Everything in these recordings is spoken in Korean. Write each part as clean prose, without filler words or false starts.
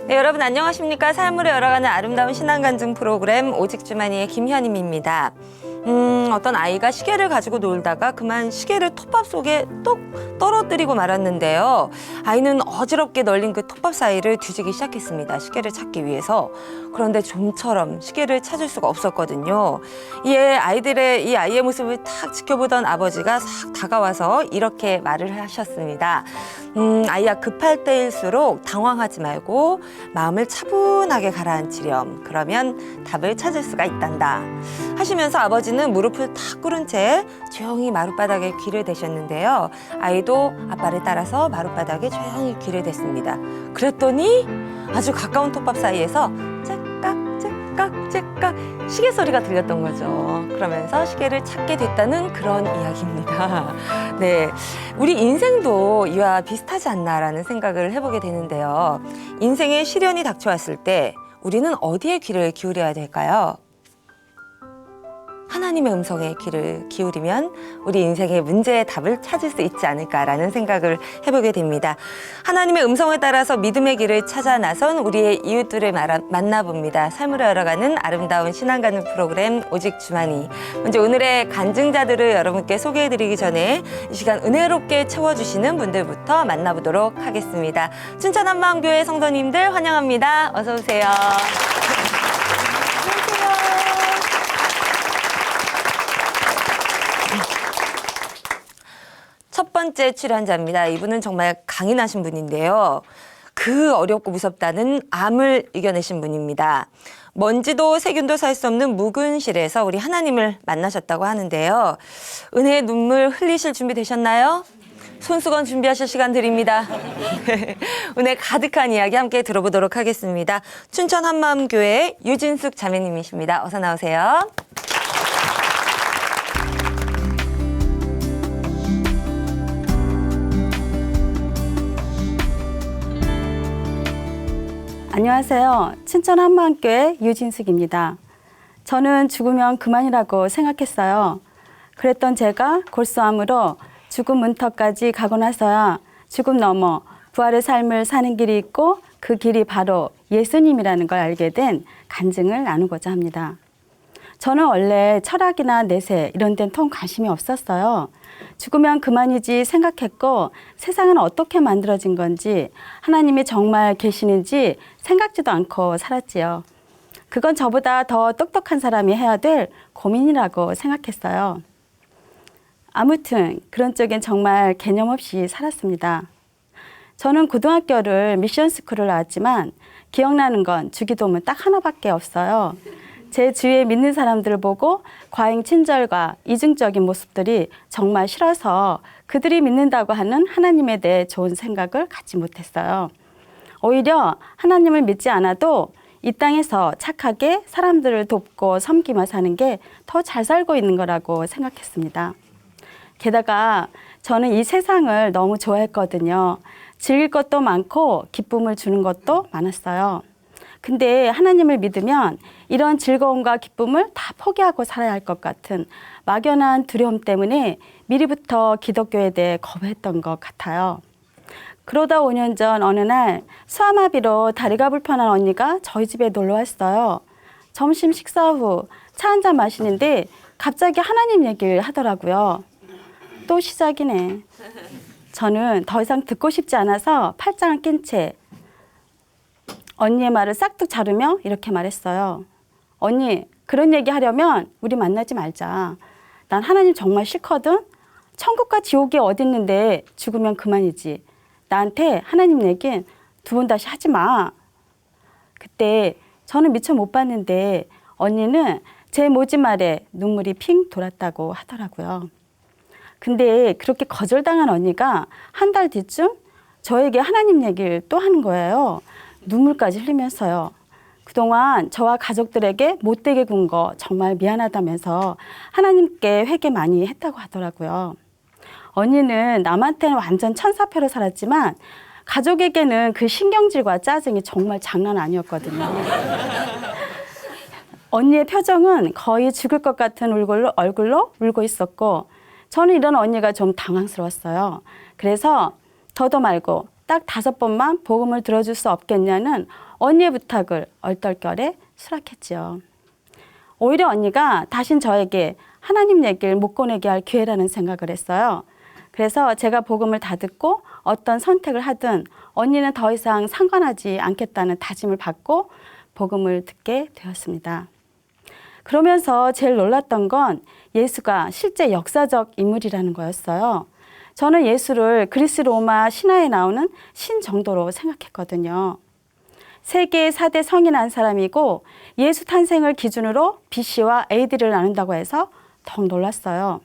네, 여러분 안녕하십니까? 삶으로 열어가는 아름다운 신앙간증 프로그램 오직 주만이의 김현임입니다. 어떤 아이가 시계를 가지고 놀다가 그만 시계를 톱밥 속에 똑 떨어뜨리고 말았는데요. 아이는 어지럽게 널린 그 톱밥 사이를 뒤지기 시작했습니다. 시계를 찾기 위해서. 그런데 좀처럼 시계를 찾을 수가 없었거든요. 이 아이의 모습을 탁 지켜보던 아버지가 싹 다가와서 이렇게 말을 하셨습니다. 아이야, 급할 때일수록 당황하지 말고 마음을 차분하게 가라앉히렴. 그러면 답을 찾을 수가 있단다. 하시면서 아버지는 무릎을 탁 꿇은 채 조용히 마룻바닥에 귀를 대셨는데요. 아이도 아빠를 따라서 마룻바닥에 조용히 귀를 댔습니다. 그랬더니 아주 가까운 톱밥 사이에서 째깍 시계 소리가 들렸던 거죠. 그러면서 시계를 찾게 됐다는 그런 이야기입니다. 네, 우리 인생도 이와 비슷하지 않나라는 생각을 해보게 되는데요. 인생에 시련이 닥쳐왔을 때 우리는 어디에 귀를 기울여야 될까요? 하나님의 음성에 귀를 기울이면 우리 인생의 문제의 답을 찾을 수 있지 않을까라는 생각을 해보게 됩니다. 하나님의 음성에 따라서 믿음의 길을 찾아 나선 우리의 이웃들을 만나봅니다. 삶으로 열어가는 아름다운 신앙간증 프로그램 오직 주만이. 먼저 오늘의 간증자들을 여러분께 소개해드리기 전에 이 시간 은혜롭게 채워주시는 분들부터 만나보도록 하겠습니다. 춘천 한마음교회 성도님들 환영합니다. 어서 오세요. 첫 번째 출연자입니다. 이분은 정말 강인하신 분인데요. 그 어렵고 무섭다는 암을 이겨내신 분입니다. 먼지도 세균도 살 수 없는 묵은실에서 우리 하나님을 만나셨다고 하는데요. 은혜의 눈물 흘리실 준비 되셨나요? 손수건 준비하실 시간 드립니다. 은혜 가득한 이야기 함께 들어보도록 하겠습니다. 춘천 한마음교회 유진숙 자매님이십니다. 어서 나오세요. 안녕하세요. 춘천 한마음교회 유진숙입니다. 저는 죽으면 그만이라고 생각했어요. 그랬던 제가 골수암으로 죽음 문턱까지 가고 나서야 죽음 넘어 부활의 삶을 사는 길이 있고 그 길이 바로 예수님이라는 걸 알게 된 간증을 나누고자 합니다. 저는 원래 철학이나 내세 이런 데는 통 관심이 없었어요. 죽으면 그만이지 생각했고 세상은 어떻게 만들어진 건지 하나님이 정말 계시는지 생각지도 않고 살았지요. 그건 저보다 더 똑똑한 사람이 해야 될 고민이라고 생각했어요. 아무튼 그런 쪽엔 정말 개념 없이 살았습니다. 저는 고등학교를 미션스쿨을 나왔지만 기억나는 건 주기도문 딱 하나밖에 없어요. 제 주위에 믿는 사람들을 보고 과잉 친절과 이중적인 모습들이 정말 싫어서 그들이 믿는다고 하는 하나님에 대해 좋은 생각을 갖지 못했어요. 오히려 하나님을 믿지 않아도 이 땅에서 착하게 사람들을 돕고 섬기며 사는 게 더 잘 살고 있는 거라고 생각했습니다. 게다가 저는 이 세상을 너무 좋아했거든요. 즐길 것도 많고 기쁨을 주는 것도 많았어요. 근데 하나님을 믿으면 이런 즐거움과 기쁨을 다 포기하고 살아야 할 것 같은 막연한 두려움 때문에 미리부터 기독교에 대해 거부했던 것 같아요. 그러다 5년 전 어느 날 수아마비로 다리가 불편한 언니가 저희 집에 놀러 왔어요. 점심 식사 후 차 한잔 마시는데 갑자기 하나님 얘기를 하더라고요. 또 시작이네. 저는 더 이상 듣고 싶지 않아서 팔짱을 낀 채 언니의 말을 싹둑 자르며 이렇게 말했어요. 언니, 그런 얘기 하려면 우리 만나지 말자. 난 하나님 정말 싫거든. 천국과 지옥이 어디 있는데 죽으면 그만이지. 나한테 하나님 얘긴 두 번 다시 하지 마. 그때 저는 미처 못 봤는데 언니는 제 모진 말에 눈물이 핑 돌았다고 하더라고요. 근데 그렇게 거절당한 언니가 한 달 뒤쯤 저에게 하나님 얘기를 또 하는 거예요. 눈물까지 흘리면서요. 그동안 저와 가족들에게 못되게 군 거 정말 미안하다면서 하나님께 회개 많이 했다고 하더라고요. 언니는 남한테는 완전 천사표로 살았지만 가족에게는 그 신경질과 짜증이 정말 장난 아니었거든요. 언니의 표정은 거의 죽을 것 같은 얼굴로 울고 있었고 저는 이런 언니가 좀 당황스러웠어요. 그래서 더도 말고 딱 5번만 복음을 들어줄 수 없겠냐는 언니의 부탁을 얼떨결에 수락했지요. 오히려 언니가 다신 저에게 하나님 얘기를 못 꺼내게 할 기회라는 생각을 했어요. 그래서 제가 복음을 다 듣고 어떤 선택을 하든 언니는 더 이상 상관하지 않겠다는 다짐을 받고 복음을 듣게 되었습니다. 그러면서 제일 놀랐던 건 예수가 실제 역사적 인물이라는 거였어요. 저는 예수를 그리스 로마 신화에 나오는 신 정도로 생각했거든요. 세계 4대 성이 난 사람이고 예수 탄생을 기준으로 BC와 AD를 나눈다고 해서 더욱 놀랐어요.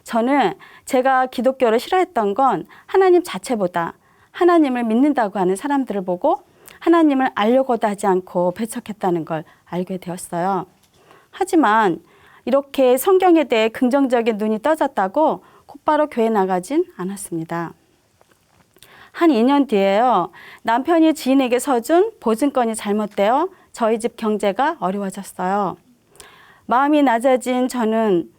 저는 제가 기독교를 싫어했던 건 하나님 자체보다 하나님을 믿는다고 하는 사람들을 보고 하나님을 알려고도 하지 않고 배척했다는 걸 알게 되었어요. 하지만 이렇게 성경에 대해 긍정적인 눈이 떠졌다고 곧바로 교회 나가진 않았습니다. 한 2년 뒤에요. 남편이 지인에게 서준 보증건이 잘못되어 저희 집 경제가 어려워졌어요. 마음이 낮아진 저는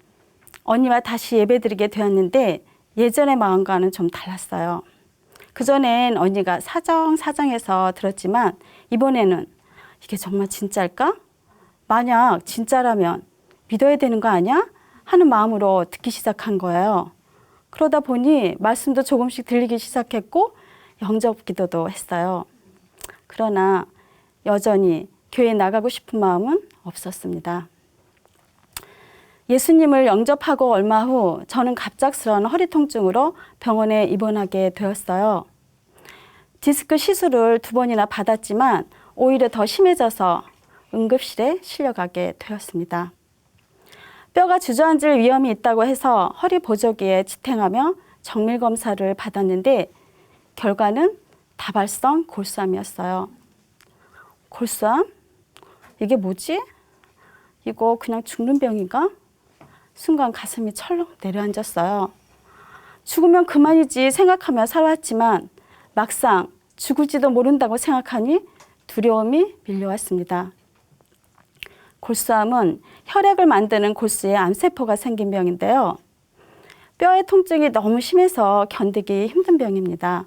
언니와 다시 예배드리게 되었는데 예전의 마음과는 좀 달랐어요. 그전엔 언니가 사정해서 들었지만 이번에는 이게 정말 진짜일까? 만약 진짜라면 믿어야 되는 거 아니야? 하는 마음으로 듣기 시작한 거예요. 그러다 보니 말씀도 조금씩 들리기 시작했고 영접 기도도 했어요. 그러나 여전히 교회에 나가고 싶은 마음은 없었습니다. 예수님을 영접하고 얼마 후 저는 갑작스러운 허리 통증으로 병원에 입원하게 되었어요. 디스크 시술을 2번이나 받았지만 오히려 더 심해져서 응급실에 실려가게 되었습니다. 뼈가 주저앉을 위험이 있다고 해서 허리 보조기에 지탱하며 정밀 검사를 받았는데 결과는 다발성 골수암이었어요. 골수암? 이게 뭐지? 이거 그냥 죽는 병인가? 순간 가슴이 철렁 내려앉았어요. 죽으면 그만이지 생각하며 살아왔지만 막상 죽을지도 모른다고 생각하니 두려움이 밀려왔습니다. 골수암은 혈액을 만드는 골수에 암세포가 생긴 병인데요. 뼈의 통증이 너무 심해서 견디기 힘든 병입니다.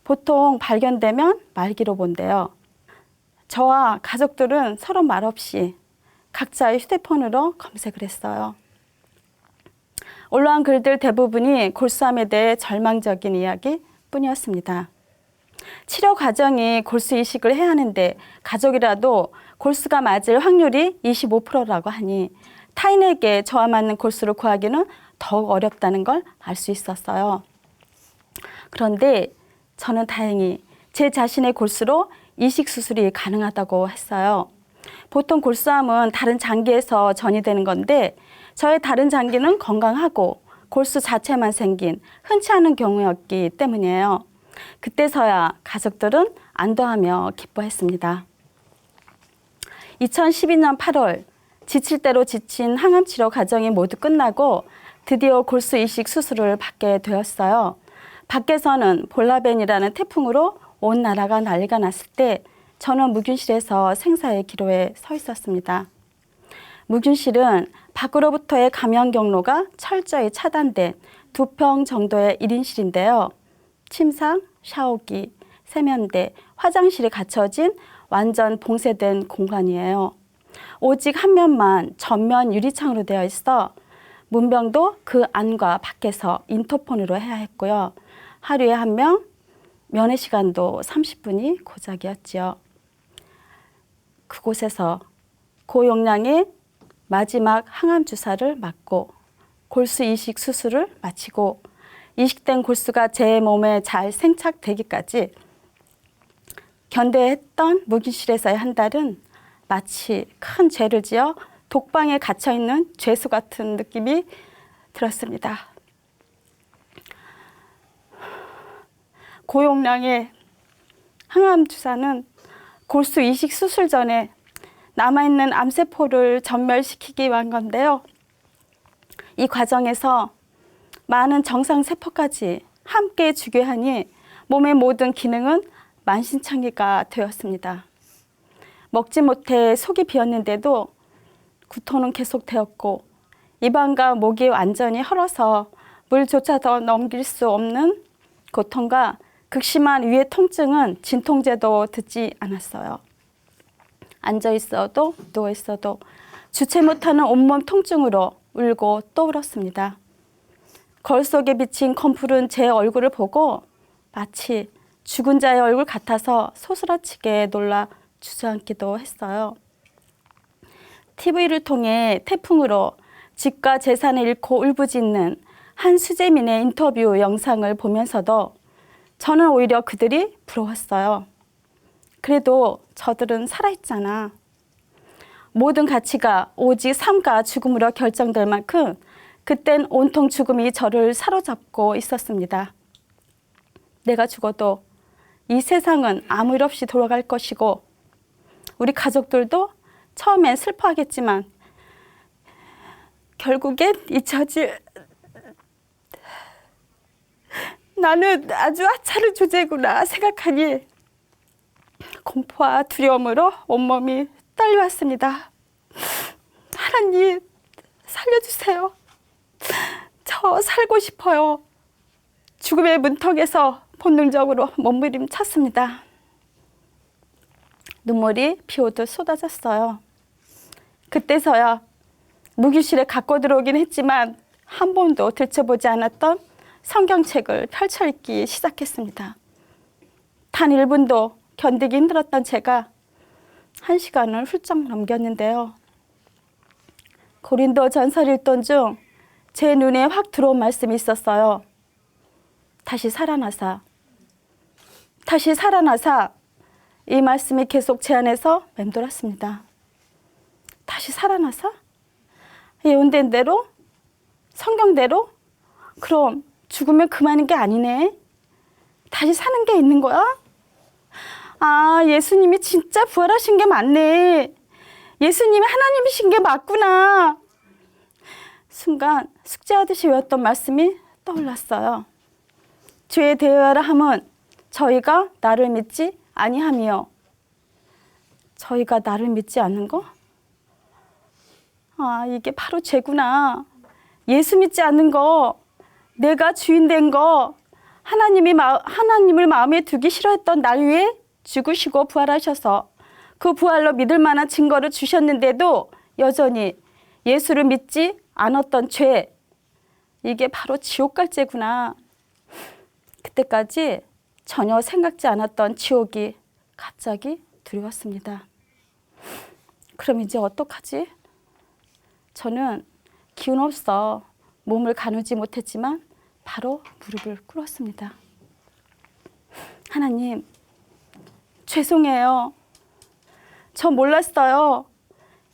보통 발견되면 말기로 본대요. 저와 가족들은 서로 말없이 각자의 휴대폰으로 검색을 했어요. 올라온 글들 대부분이 골수암에 대해 절망적인 이야기 뿐이었습니다. 치료 과정이 골수 이식을 해야 하는데 가족이라도 골수가 맞을 확률이 25%라고 하니 타인에게 저와 맞는 골수를 구하기는 더욱 어렵다는 걸 알 수 있었어요. 그런데 저는 다행히 제 자신의 골수로 이식 수술이 가능하다고 했어요. 보통 골수암은 다른 장기에서 전이되는 건데 저의 다른 장기는 건강하고 골수 자체만 생긴 흔치 않은 경우였기 때문이에요. 그때서야 가족들은 안도하며 기뻐했습니다. 2012년 8월 지칠 대로 지친 항암 치료 과정이 모두 끝나고 드디어 골수 이식 수술을 받게 되었어요. 밖에서는 볼라벤이라는 태풍으로 온 나라가 난리가 났을 때 저는 무균실에서 생사의 기로에 서 있었습니다. 무균실은 밖으로부터의 감염 경로가 철저히 차단된 2평 정도의 1인실인데요. 침상, 샤워기, 세면대, 화장실이 갖춰진 완전 봉쇄된 공간이에요. 오직 한 면만 전면 유리창으로 되어 있어 문병도 그 안과 밖에서 인터폰으로 해야 했고요. 하루에 한 명, 면회 시간도 30분이 고작이었지요. 그곳에서 고용량의 마지막 항암 주사를 맞고 골수 이식 수술을 마치고 이식된 골수가 제 몸에 잘 생착되기까지 견뎌했던 무균실에서의 한 달은 마치 큰 죄를 지어 독방에 갇혀있는 죄수 같은 느낌이 들었습니다. 고용량의 항암 주사는 골수 이식 수술 전에 남아있는 암세포를 전멸시키기 위한 건데요. 이 과정에서 많은 정상세포까지 함께 죽게 하니 몸의 모든 기능은 만신창이가 되었습니다. 먹지 못해 속이 비었는데도 구토는 계속되었고 입안과 목이 완전히 헐어서 물조차도 넘길 수 없는 고통과 극심한 위의 통증은 진통제도 듣지 않았어요. 앉아있어도 누워있어도 주체 못하는 온몸 통증으로 울고 또 울었습니다. 거울 속에 비친 검푸른 제 얼굴을 보고 마치 죽은 자의 얼굴 같아서 소스라치게 놀라 주저앉기도 했어요. TV를 통해 태풍으로 집과 재산을 잃고 울부짖는 한 수재민의 인터뷰 영상을 보면서도 저는 오히려 그들이 부러웠어요. 그래도 저들은 살아있잖아. 모든 가치가 오직 삶과 죽음으로 결정될 만큼 그땐 온통 죽음이 저를 사로잡고 있었습니다. 내가 죽어도 이 세상은 아무 일 없이 돌아갈 것이고 우리 가족들도 처음엔 슬퍼하겠지만 결국엔 잊혀질 나는 아주 하찮은 존재구나 생각하니 공포와 두려움으로 온몸이 떨려왔습니다. 하나님 살려주세요. 저 살고 싶어요. 죽음의 문턱에서 본능적으로 몸부림쳤습니다. 눈물이 비 오듯 쏟아졌어요. 그때서야 무기실에 갖고 들어오긴 했지만 한 번도 들춰보지 않았던 성경책을 펼쳐 읽기 시작했습니다. 단 1분도 견디기 힘들었던 제가 1시간을 훌쩍 넘겼는데요. 고린도 전설 읽던 중 제 눈에 확 들어온 말씀이 있었어요. 다시 살아나사 이 말씀이 계속 제 안에서 맴돌았습니다. 다시 살아나사? 예언된 대로? 성경대로? 그럼 죽으면 그만인 게 아니네. 다시 사는 게 있는 거야? 아, 예수님이 진짜 부활하신 게 맞네. 예수님이 하나님이신 게 맞구나. 순간 숙제하듯이 외웠던 말씀이 떠올랐어요. 죄에 대하여 함은 저희가 나를 믿지 아니함이요. 저희가 나를 믿지 않는 거? 아, 이게 바로 죄구나. 예수 믿지 않는 거, 내가 주인 된 거, 하나님을 마음에 두기 싫어했던 날 위해 죽으시고 부활하셔서 그 부활로 믿을 만한 증거를 주셨는데도 여전히 예수를 믿지 않았던 죄, 이게 바로 지옥 갈 죄구나. 그때까지 전혀 생각지 않았던 지옥이 갑자기 두려웠습니다. 그럼 이제 어떡하지? 저는 기운 없어 몸을 가누지 못했지만 바로 무릎을 꿇었습니다. 하나님, 죄송해요. 저 몰랐어요.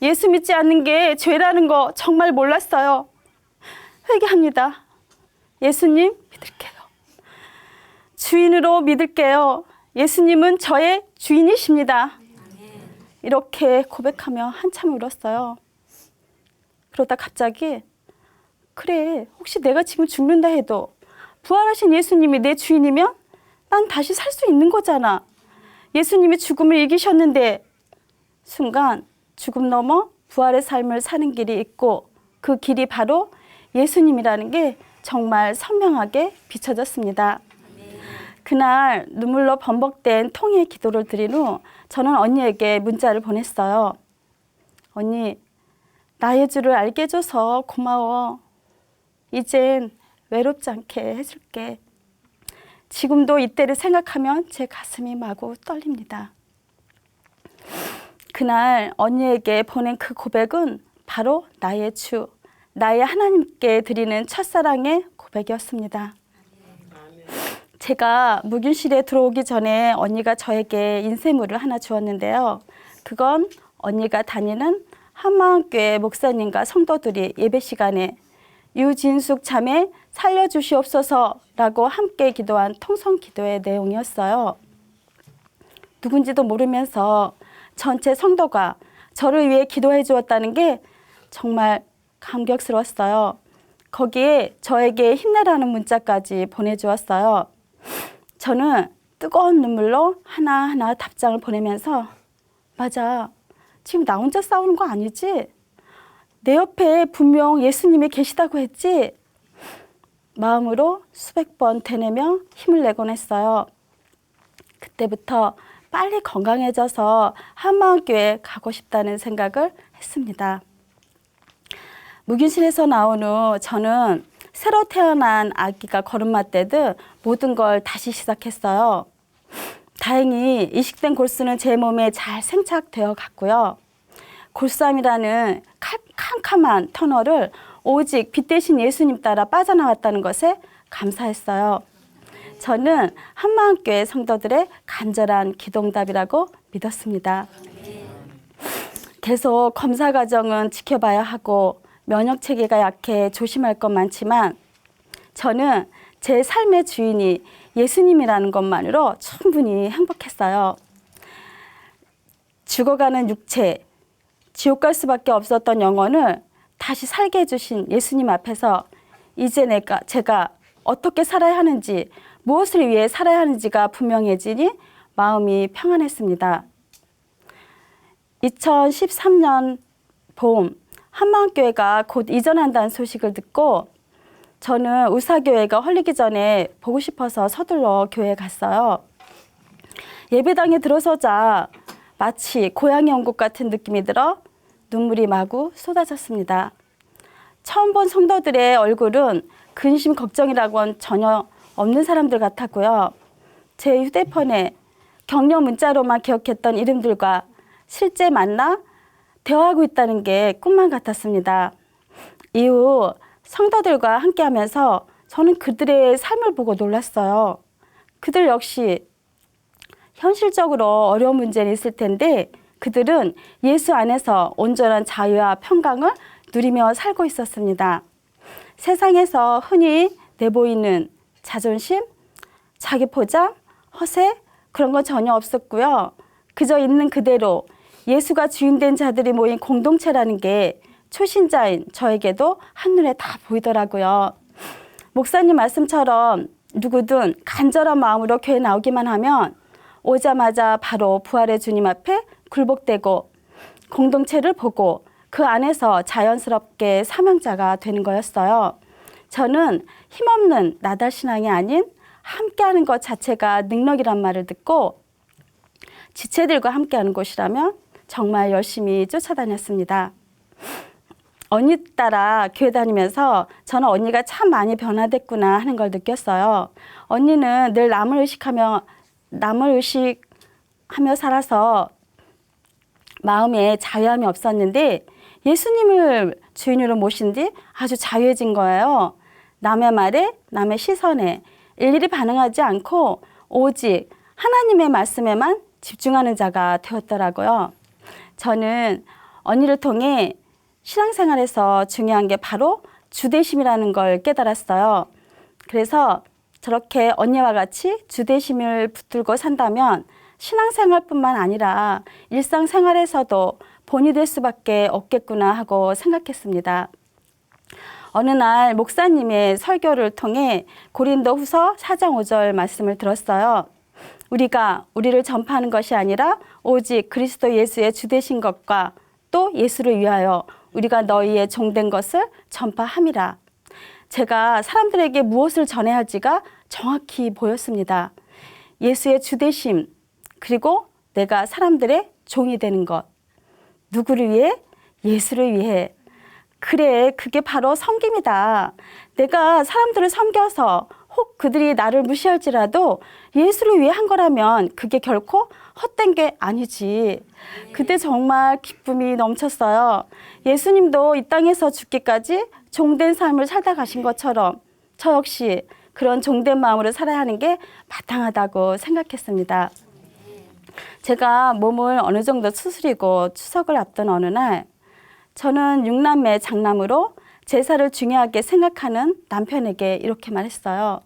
예수 믿지 않는 게 죄라는 거 정말 몰랐어요. 회개합니다. 예수님 믿을게요. 주인으로 믿을게요. 예수님은 저의 주인이십니다. 이렇게 고백하며 한참 울었어요. 그러다 갑자기 그래, 혹시 내가 지금 죽는다 해도 부활하신 예수님이 내 주인이면 난 다시 살 수 있는 거잖아. 예수님이 죽음을 이기셨는데. 순간 죽음 넘어 부활의 삶을 사는 길이 있고 그 길이 바로 예수님이라는 게 정말 선명하게 비춰졌습니다. 그날 눈물로 범벅된 통의 기도를 드린 후 저는 언니에게 문자를 보냈어요. 언니, 나의 주를 알게 해줘서 고마워. 이젠 외롭지 않게 해줄게. 지금도 이때를 생각하면 제 가슴이 마구 떨립니다. 그날 언니에게 보낸 그 고백은 바로 나의 주, 나의 하나님께 드리는 첫사랑의 고백이었습니다. 제가 묵인실에 들어오기 전에 언니가 저에게 인쇄물을 하나 주었는데요. 그건 언니가 다니는 한마음교회 목사님과 성도들이 예배 시간에 유진숙 자매 살려주시옵소서라고 함께 기도한 통성기도의 내용이었어요. 누군지도 모르면서 전체 성도가 저를 위해 기도해 주었다는 게 정말 감격스러웠어요. 거기에 저에게 힘내라는 문자까지 보내주었어요. 저는 뜨거운 눈물로 하나하나 답장을 보내면서 맞아, 지금 나 혼자 싸우는 거 아니지? 내 옆에 분명 예수님이 계시다고 했지? 마음으로 수백 번 되뇌며 힘을 내곤 했어요. 그때부터 빨리 건강해져서 한마음교회 가고 싶다는 생각을 했습니다. 무균실에서 나온 후 저는 새로 태어난 아기가 걸음마 떼듯 모든 걸 다시 시작했어요. 다행히 이식된 골수는 제 몸에 잘 생착되어 갔고요. 골수암이라는 캄캄한 터널을 오직 빛 대신 예수님 따라 빠져나왔다는 것에 감사했어요. 저는 한마음교회 성도들의 간절한 기도응답이라고 믿었습니다. 계속 검사 과정은 지켜봐야 하고 면역 체계가 약해 조심할 것 많지만 저는 제 삶의 주인이 예수님이라는 것만으로 충분히 행복했어요. 죽어가는 육체, 지옥 갈 수밖에 없었던 영혼을 다시 살게 해주신 예수님 앞에서 이제 제가 어떻게 살아야 하는지, 무엇을 위해 살아야 하는지가 분명해지니 마음이 평안했습니다. 2013년 봄 한마음교회가 곧 이전한다는 소식을 듣고 저는 우사교회가 헐리기 전에 보고 싶어서 서둘러 교회에 갔어요. 예배당에 들어서자 마치 고향에 온 것 같은 느낌이 들어 눈물이 마구 쏟아졌습니다. 처음 본 성도들의 얼굴은 근심 걱정이라고는 전혀 없는 사람들 같았고요. 제 휴대폰에 격려 문자로만 기억했던 이름들과 실제 만나 대화하고 있다는 게 꿈만 같았습니다. 이후 성도들과 함께하면서 저는 그들의 삶을 보고 놀랐어요. 그들 역시 현실적으로 어려운 문제는 있을 텐데 그들은 예수 안에서 온전한 자유와 평강을 누리며 살고 있었습니다. 세상에서 흔히 내보이는 자존심, 자기 포장, 허세 그런 건 전혀 없었고요. 그저 있는 그대로 예수가 주인된 자들이 모인 공동체라는 게 초신자인 저에게도 한눈에 다 보이더라고요. 목사님 말씀처럼 누구든 간절한 마음으로 교회 나오기만 하면 오자마자 바로 부활의 주님 앞에 굴복되고 공동체를 보고 그 안에서 자연스럽게 사명자가 되는 거였어요. 저는 힘없는 나달 신앙이 아닌 함께하는 것 자체가 능력이란 말을 듣고 지체들과 함께하는 곳이라면 정말 열심히 쫓아다녔습니다. 언니 따라 교회 다니면서 저는 언니가 참 많이 변화됐구나 하는 걸 느꼈어요. 언니는 늘 남을 의식하며 살아서 마음에 자유함이 없었는데 예수님을 주인으로 모신 뒤 아주 자유해진 거예요. 남의 말에, 남의 시선에 일일이 반응하지 않고 오직 하나님의 말씀에만 집중하는 자가 되었더라고요. 저는 언니를 통해 신앙생활에서 중요한 게 바로 주대심이라는 걸 깨달았어요. 그래서 저렇게 언니와 같이 주대심을 붙들고 산다면 신앙생활뿐만 아니라 일상생활에서도 본이 될 수밖에 없겠구나 하고 생각했습니다. 어느 날 목사님의 설교를 통해 고린도후서 4장 5절 말씀을 들었어요. 우리가 우리를 전파하는 것이 아니라 오직 그리스도 예수의 주되신 것과 또 예수를 위하여 우리가 너희의 종된 것을 전파함이라. 제가 사람들에게 무엇을 전해야 할지가 정확히 보였습니다. 예수의 주되심, 그리고 내가 사람들의 종이 되는 것. 누구를 위해? 예수를 위해. 그래, 그게 바로 섬김이다. 내가 사람들을 섬겨서 혹 그들이 나를 무시할지라도 예수를 위해 한 거라면 그게 결코 헛된 게 아니지. 그때 정말 기쁨이 넘쳤어요. 예수님도 이 땅에서 죽기까지 종된 삶을 살다 가신 것처럼 저 역시 그런 종된 마음으로 살아야 하는 게 마땅하다고 생각했습니다. 제가 몸을 어느 정도 추스리고 추석을 앞둔 어느 날 저는 6남매 장남으로 제사를 중요하게 생각하는 남편에게 이렇게 말했어요.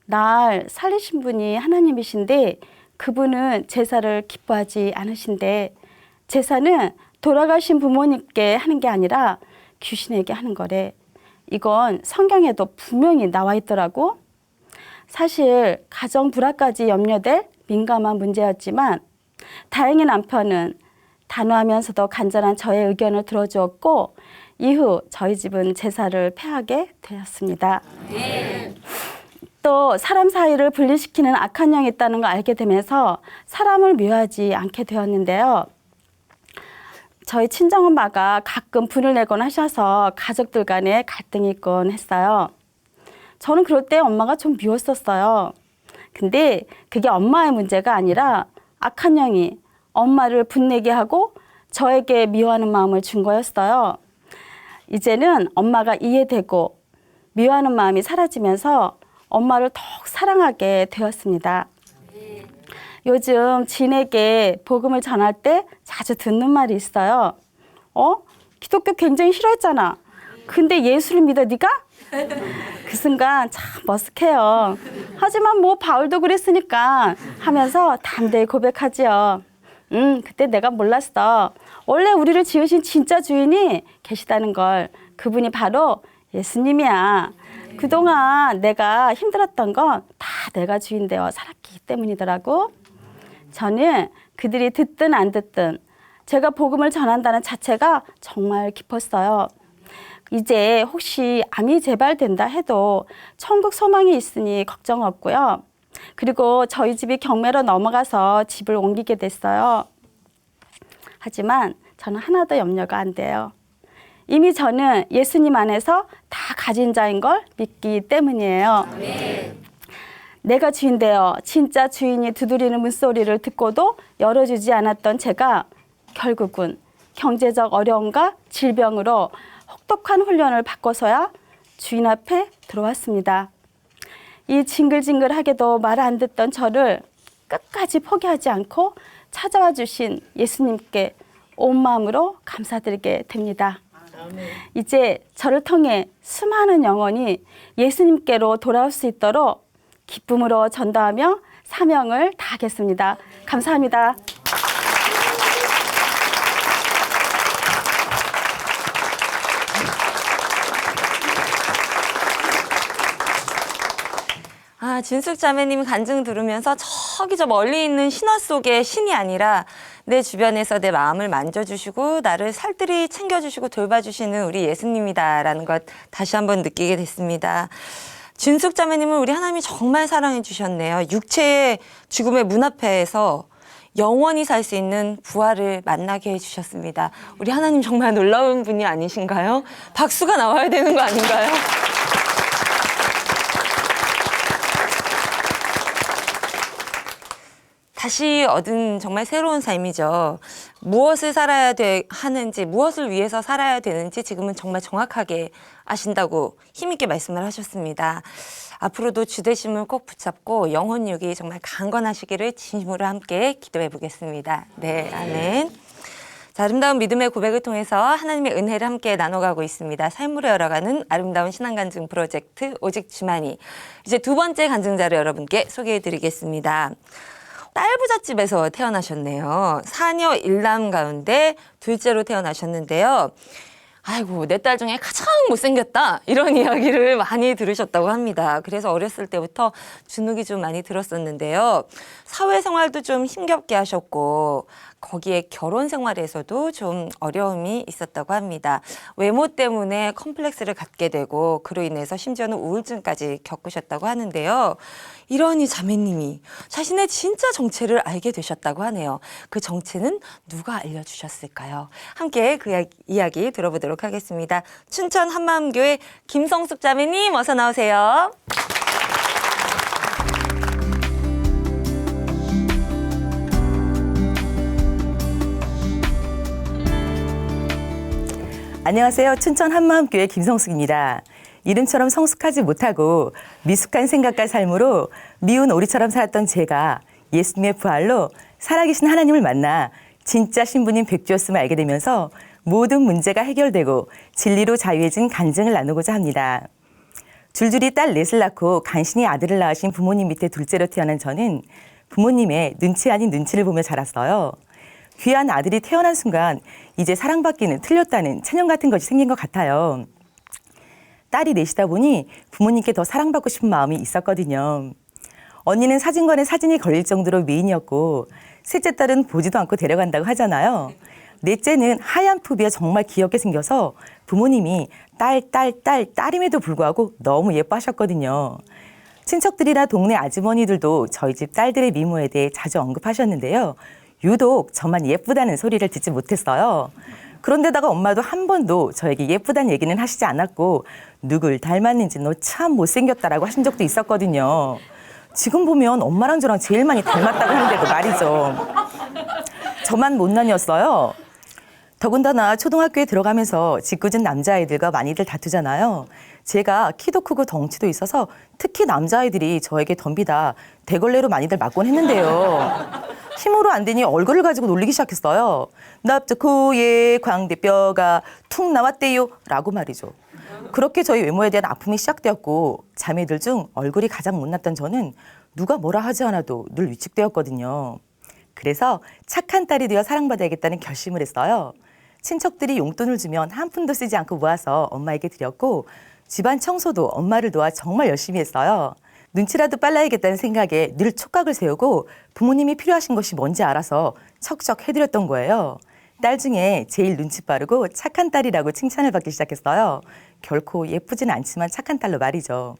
날 살리신 분이 하나님이신데 그분은 제사를 기뻐하지 않으신데 제사는 돌아가신 부모님께 하는 게 아니라 귀신에게 하는 거래. 이건 성경에도 분명히 나와 있더라고. 사실 가정 불화까지 염려될 민감한 문제였지만 다행히 남편은 단호하면서도 간절한 저의 의견을 들어주었고 이후 저희 집은 제사를 패하게 되었습니다. 또 사람 사이를 분리시키는 악한 영이 있다는 걸 알게 되면서 사람을 미워하지 않게 되었는데요. 저희 친정엄마가 가끔 분을 내곤 하셔서 가족들 간에 갈등이 있곤 했어요. 저는 그럴 때 엄마가 좀 미웠었어요. 근데 그게 엄마의 문제가 아니라 악한 영이 엄마를 분내게 하고 저에게 미워하는 마음을 준 거였어요. 이제는 엄마가 이해되고 미워하는 마음이 사라지면서 엄마를 더욱 사랑하게 되었습니다. 요즘 지인에게 복음을 전할 때 자주 듣는 말이 있어요. 기독교 굉장히 싫어했잖아. 근데 예수를 믿어 네가? 그 순간 참 머쓱해요. 하지만 뭐 바울도 그랬으니까 하면서 담대히 고백하지요. 그때 내가 몰랐어. 원래 우리를 지으신 진짜 주인이 계시다는 걸. 그분이 바로 예수님이야. 그동안 내가 힘들었던 건 다 내가 주인 되어 살았기 때문이더라고. 저는 그들이 듣든 안 듣든 제가 복음을 전한다는 자체가 정말 기뻤어요. 이제 혹시 암이 재발된다 해도 천국 소망이 있으니 걱정 없고요. 그리고 저희 집이 경매로 넘어가서 집을 옮기게 됐어요. 하지만 저는 하나도 염려가 안 돼요. 이미 저는 예수님 안에서 다 가진 자인 걸 믿기 때문이에요. 내가 주인 되어 진짜 주인이 두드리는 문소리를 듣고도 열어주지 않았던 제가 결국은 경제적 어려움과 질병으로 혹독한 훈련을 받고서야 주인 앞에 들어왔습니다. 이 징글징글하게도 말 안 듣던 저를 끝까지 포기하지 않고 찾아와 주신 예수님께 온 마음으로 감사드리게 됩니다. 이제 저를 통해 수많은 영혼이 예수님께로 돌아올 수 있도록 기쁨으로 전도하며 사명을 다하겠습니다. 감사합니다. 진숙 자매님 간증 들으면서 저기 저 멀리 있는 신화 속의 신이 아니라 내 주변에서 내 마음을 만져주시고 나를 살뜰히 챙겨주시고 돌봐주시는 우리 예수님이다라는 것 다시 한번 느끼게 됐습니다. 진숙 자매님은 우리 하나님이 정말 사랑해 주셨네요. 육체의 죽음의 문 앞에서 영원히 살 수 있는 부활을 만나게 해주셨습니다. 우리 하나님 정말 놀라운 분이 아니신가요? 박수가 나와야 되는 거 아닌가요? 다시 얻은 정말 새로운 삶이죠. 무엇을 살아야 하는지, 무엇을 위해서 살아야 되는지 지금은 정말 정확하게 아신다고 힘있게 말씀을 하셨습니다. 앞으로도 주되심을 꼭 붙잡고 영혼 유기 정말 강건하시기를 진심으로 함께 기도해 보겠습니다. 네, 아멘. 자, 아름다운 믿음의 고백을 통해서 하나님의 은혜를 함께 나눠가고 있습니다. 삶으로 열어가는 아름다운 신앙간증 프로젝트 오직 주만이. 이제 두 번째 간증자를 여러분께 소개해 드리겠습니다. 딸부잣집에서 태어나셨네요. 사녀 일남 가운데 둘째로 태어나셨는데요. 아이고, 내 딸 중에 가장 못생겼다 이런 이야기를 많이 들으셨다고 합니다. 그래서 어렸을 때부터 주눅이 좀 많이 들었었는데요. 사회생활도 좀 힘겹게 하셨고 거기에 결혼 생활에서도 좀 어려움이 있었다고 합니다. 외모 때문에 컴플렉스를 갖게 되고 그로 인해서 심지어는 우울증까지 겪으셨다고 하는데요. 이러니 자매님이 자신의 진짜 정체를 알게 되셨다고 하네요. 그 정체는 누가 알려주셨을까요? 함께 그 이야기 들어보도록 하겠습니다. 춘천 한마음교회 김성숙 자매님 어서 나오세요. 안녕하세요. 춘천 한마음교회 김성숙입니다. 이름처럼 성숙하지 못하고 미숙한 생각과 삶으로 미운 오리처럼 살았던 제가 예수님의 부활로 살아계신 하나님을 만나 진짜 신부님 백주였음을 알게 되면서 모든 문제가 해결되고 진리로 자유해진 간증을 나누고자 합니다. 줄줄이 딸 넷을 낳고 간신히 아들을 낳으신 부모님 밑에 둘째로 태어난 저는 부모님의 눈치 아닌 눈치를 보며 자랐어요. 귀한 아들이 태어난 순간 이제 사랑받기는 틀렸다는 체념 같은 것이 생긴 것 같아요. 딸이 넷이다 보니 부모님께 더 사랑받고 싶은 마음이 있었거든요. 언니는 사진관에 사진이 걸릴 정도로 미인이었고 셋째 딸은 보지도 않고 데려간다고 하잖아요. 넷째는 하얀 푸비에 정말 귀엽게 생겨서 부모님이 딸임에도 불구하고 너무 예뻐하셨거든요. 친척들이나 동네 아주머니들도 저희 집 딸들의 미모에 대해 자주 언급하셨는데요. 유독 저만 예쁘다는 소리를 듣지 못했어요. 그런데다가 엄마도 한 번도 저에게 예쁘다는 얘기는 하시지 않았고 누굴 닮았는지 너 참 못생겼다라고 하신 적도 있었거든요. 지금 보면 엄마랑 저랑 제일 많이 닮았다고 하는데도 말이죠. 저만 못난이었어요. 더군다나 초등학교에 들어가면서 짓궂은 남자아이들과 많이들 다투잖아요. 제가 키도 크고 덩치도 있어서 특히 남자아이들이 저에게 덤비다 대걸레로 많이들 맞곤 했는데요. 힘으로 안 되니 얼굴을 가지고 놀리기 시작했어요. 납작 코에 광대뼈가 툭 나왔대요 라고 말이죠. 그렇게 저희 외모에 대한 아픔이 시작되었고 자매들 중 얼굴이 가장 못났던 저는 누가 뭐라 하지 않아도 늘 위축되었거든요. 그래서 착한 딸이 되어 사랑받아야겠다는 결심을 했어요. 친척들이 용돈을 주면 한 푼도 쓰지 않고 모아서 엄마에게 드렸고 집안 청소도 엄마를 도와 정말 열심히 했어요. 눈치라도 빨라야겠다는 생각에 늘 촉각을 세우고 부모님이 필요하신 것이 뭔지 알아서 척척 해드렸던 거예요. 딸 중에 제일 눈치 빠르고 착한 딸이라고 칭찬을 받기 시작했어요. 결코 예쁘지는 않지만 착한 딸로 말이죠.